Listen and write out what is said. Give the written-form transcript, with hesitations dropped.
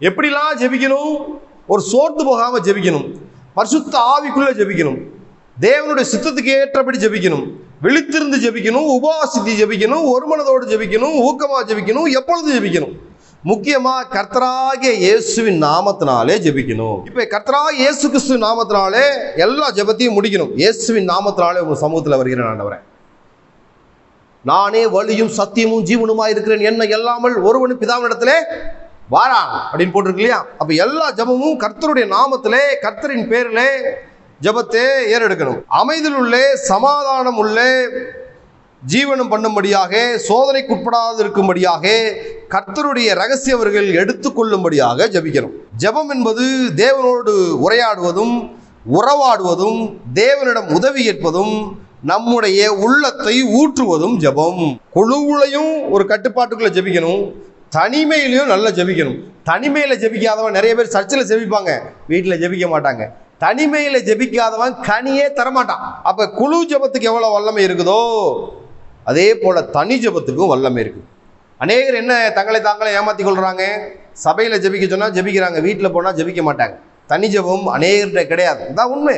எப்படிலாம் ஜெபிக்கணும்? ஒரு சோர்ந்து போகாம ஜெபிக்கணும், பரிசுத்த ஆவிக்குள்ள ஜெபிக்கணும், தேவனுடைய சித்தத்துக்கு ஏற்றபடி ஜெபிக்கணும், விழித்திருந்து ஜெபிக்கணும், உபவாசித்து ஜெபிக்கணும், ஒரு மனதோடு ஜெபிக்கணும், ஊக்கமா ஜெபிக்கணும், எப்பொழுது ஜெபிக்கணும். முக்கியமா கர்த்தராகிய இயேசுவின் நாமத்தினாலே ஜெபிக்கணும். இப்ப கர்த்தராகிய இயேசு கிறிஸ்து நாமத்தினாலே எல்லா ஜெபத்தையும் முடிக்கணும். இயேசுவின் நாமத்தினாலே உங்க சமூகத்தில் வருகிறேன் ஆண்டவரே, நானே வழியும் சத்தியமும் ஜீவனுமா இருக்கிறேன், என்ன எல்லாமல் ஒருவனும் பிதாவினிடத்திலே வாரான் அப்படின்னு போட்டிருக்கு இல்லையா? அப்ப எல்லா ஜெபமும் கர்த்தருடைய நாமத்திலே, கர்த்தரின் பேரிலே ஜெபத்தை ஏறெடுக்கணும். அமைதல் உள்ளே, சமாதானம் உள்ளே ஜீவனம் பண்ணும்படியாக, சோதனைக்குட்படாது இருக்கும்படியாக, கர்த்தருடைய ரகசியவர்கள் எடுத்துக்கொள்ளும்படியாக ஜெபிக்கணும். ஜெபம் என்பது தேவனோடு உரையாடுவதும் உறவாடுவதும், தேவனிடம் உதவி கேட்பதும், நம்முடைய உள்ளத்தை ஊற்றுவதும் ஜெபம். குழுவுலையும் ஒரு கட்டுப்பாட்டுக்குள்ள ஜெபிக்கணும், தனிமையிலையும் நல்லா ஜெபிக்கணும். தனிமையில ஜெபிக்காதவன், நிறைய பேர் சர்ச்சில் ஜெபிப்பாங்க, வீட்டில் ஜெபிக்க மாட்டாங்க. தனிமையில ஜெபிக்காதவன் கனியே தரமாட்டான். அப்ப குழு ஜெபத்துக்கு எவ்வளவு வல்லமை இருக்குதோ அதே போல தனி ஜெபத்துக்கும் வல்லமை இருக்கு. அநேகர் என்ன தங்களை தாங்களே ஏமாத்தி கொள்றாங்க? சபையில ஜெபிக்க சொன்னா ஜெபிக்கிறாங்க, வீட்டில் போனா ஜெபிக்க மாட்டாங்க. தனி ஜெபம் அநேகர்கிட்ட கிடையாது. இதான் உண்மை.